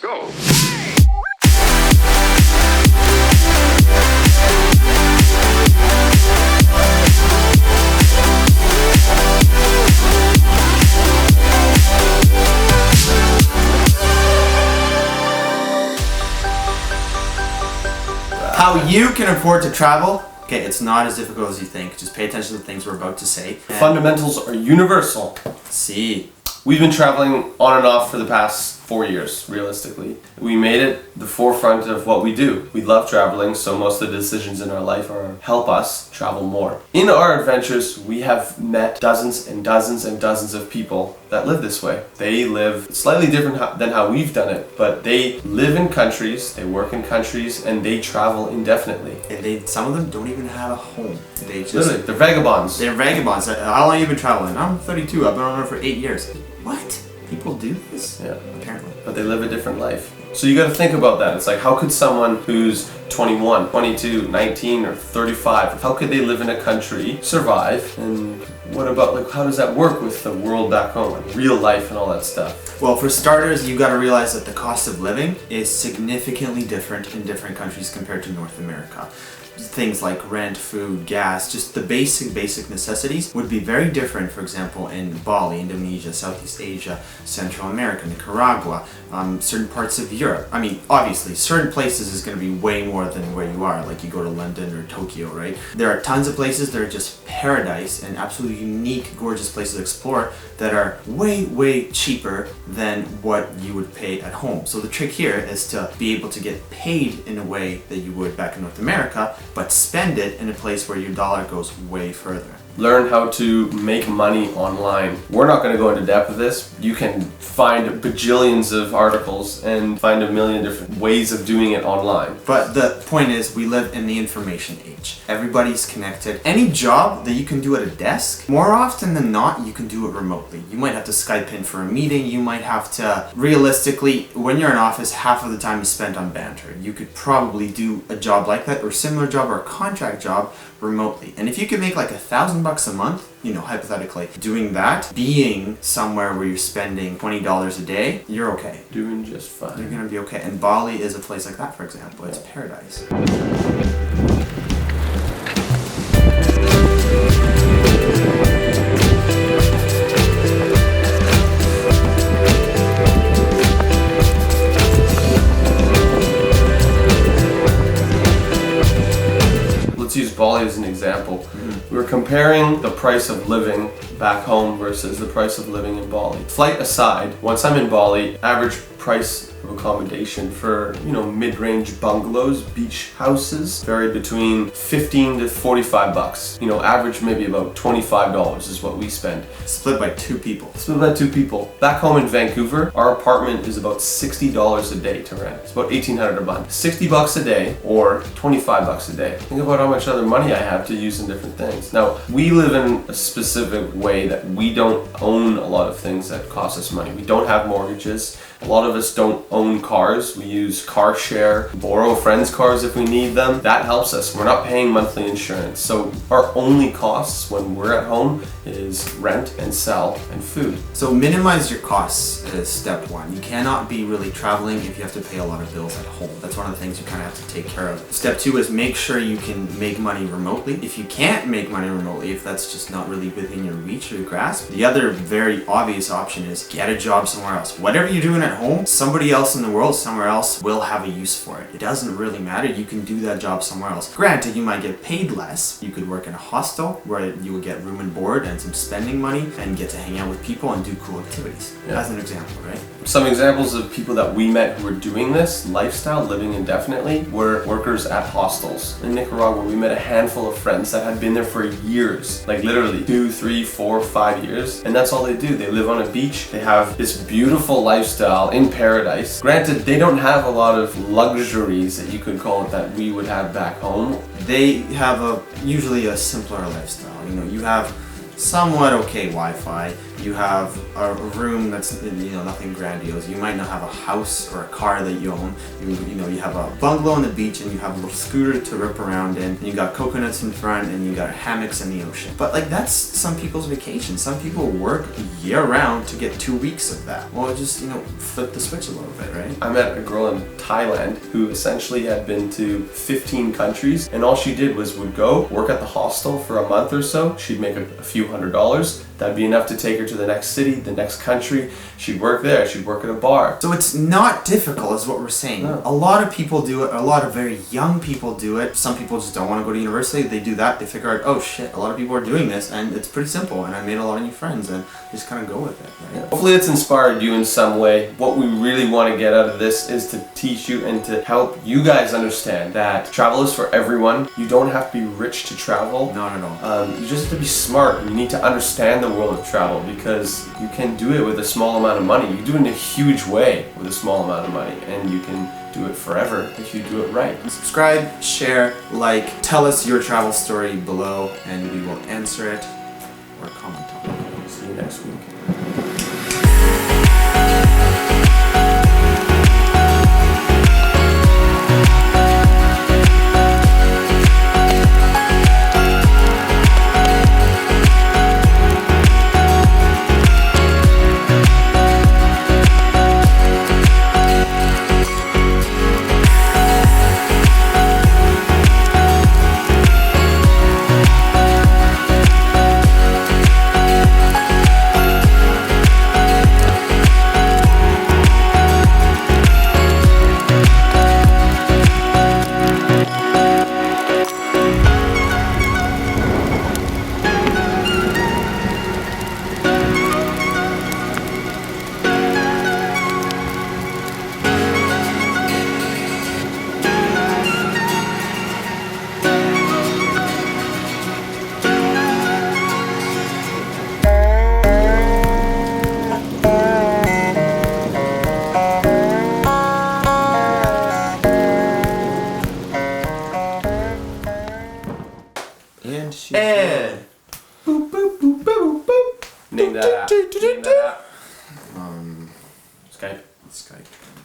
Go! How you can afford to travel? Okay, it's not as difficult as you think. Just pay attention to the things we're about to say. Fundamentals are universal. See. We've been traveling on and off for the past 4 years, realistically. We made it the forefront of what we do. We love traveling, so most of the decisions in our life help us travel more. In our adventures, we have met dozens and dozens and dozens of people that live this way. They live slightly different than how we've done it, but they live in countries, they work in countries, and they travel indefinitely. And some of them don't even have a home. They just Literally, they're vagabonds. They're vagabonds. How long have you been traveling? I'm 32. I've been on it for 8 years. What? People do this? Yeah. Apparently. But they live a different life. So you gotta think about that. It's like, how could someone who's 21, 22, 19, or 35, how could they live in a country, survive, and what about, like, how does that work with the world back home, like real life and all that stuff? Well, for starters, you gotta realize that the cost of living is significantly different in different countries compared to North America. Things like rent, food, gas, just the basic necessities would be very different, for example, in Bali, Indonesia, Southeast Asia, Central America, Nicaragua, certain parts of Europe. I mean, obviously, certain places is going to be way more than where you are, like you go to London or Tokyo, right? There are tons of places that are just paradise and absolutely unique, gorgeous places to explore that are way, way cheaper than what you would pay at home. So the trick here is to be able to get paid in a way that you would back in North America, but spend it in a place where your dollar goes way further. Learn how to make money online. We're not going to go into depth with this. You can find bajillions of articles and find a million different ways of doing it online. But the point is, we live in the information age. Everybody's connected. Any job that you can do at a desk, more often than not, you can do it remotely. You might have to Skype in for a meeting. You might have to, realistically, when you're in office, half of the time is spent on banter. You could probably do a job like that, or similar job, or a contract job remotely. And if you can make like $1,000 a month, you know, hypothetically, doing that, being somewhere where you're spending $20 a day, you're okay. Doing just fine. You're gonna be okay. And Bali is a place like that, for example. It's paradise. Let's use Bali as an example. We're comparing the price of living back home versus the price of living in Bali. Flight aside, once I'm in Bali, average price of accommodation for, you know, mid-range bungalows, beach houses, vary between 15 to 45 bucks. You know, average maybe about $25 is what we spend. Split by 2 people. Split by 2 people. Back home in Vancouver, our apartment is about $60 a day to rent. It's about $1,800 a month. 60 bucks a day or 25 bucks a day. Think about how much other money I have to use in different things. Now, we live in a specific way that we don't own a lot of things that cost us money. We don't have mortgages. A lot of us don't own cars. We use car share, borrow friends' cars if we need them. That helps us. We're not paying monthly insurance. So our only costs when we're at home is rent and sell and food. So minimize your costs is step 1. You cannot be really traveling if you have to pay a lot of bills at home. That's one of the things you kind of have to take care of. Step 2 is make sure you can make money remotely. If you can't make money remotely, if that's just not really within your reach or your grasp, the other very obvious option is get a job somewhere else. Whatever you're doing at home, somebody else in the world, somewhere else, will have a use for it. It doesn't really matter. You can do that job somewhere else. Granted, you might get paid less. You could work in a hostel where you would get room and board and some spending money and get to hang out with people and do cool activities. Yeah. As an example, right? Some examples of people that we met who were doing this lifestyle, living indefinitely, were workers at hostels. In Nicaragua, we met a handful of friends that had been there for years, like literally 2, 3, 4, 5 years, and that's all they do. They live on a beach. They have this beautiful lifestyle in paradise. Granted, they don't have a lot of luxuries that you could call it that we would have back home. They have usually a simpler lifestyle. You know, you have somewhat okay Wi-Fi. You have a room that's, you know, nothing grandiose. You might not have a house or a car that you own. You have a bungalow on the beach, and you have a little scooter to rip around in, and you got coconuts in front, and you got hammocks in the ocean. But like, that's some people's vacation. Some people work year round to get 2 weeks of that. Well, just, you know, flip the switch a little bit, right? I met a girl in Thailand who essentially had been to 15 countries, and all she did would go work at the hostel for a month or so. She'd make a few $100s. That'd be enough to take her to the next city, the next country. She'd work there, she'd work at a bar. So it's not difficult, is what we're saying. No. A lot of people do it, a lot of very young people do it. Some people just don't want to go to university, they do that, they figure out, oh shit, a lot of people are doing this, and it's pretty simple, and I made a lot of new friends, and just kind of go with it, right? Hopefully it's inspired you in some way. What we really want to get out of this is to teach you and to help you guys understand that travel is for everyone. You don't have to be rich to travel. Not at all. You just have to be smart. You need to understand the world of travel, because you can do it with a small amount of money. You can do it in a huge way with a small amount of money, and you can do it forever if you do it right. Subscribe, share, like, tell us your travel story below, and we will answer it or comment on it. See you next week. And boop boop boop boop boop. Name that app. Name that app. Um, Skype. Skype.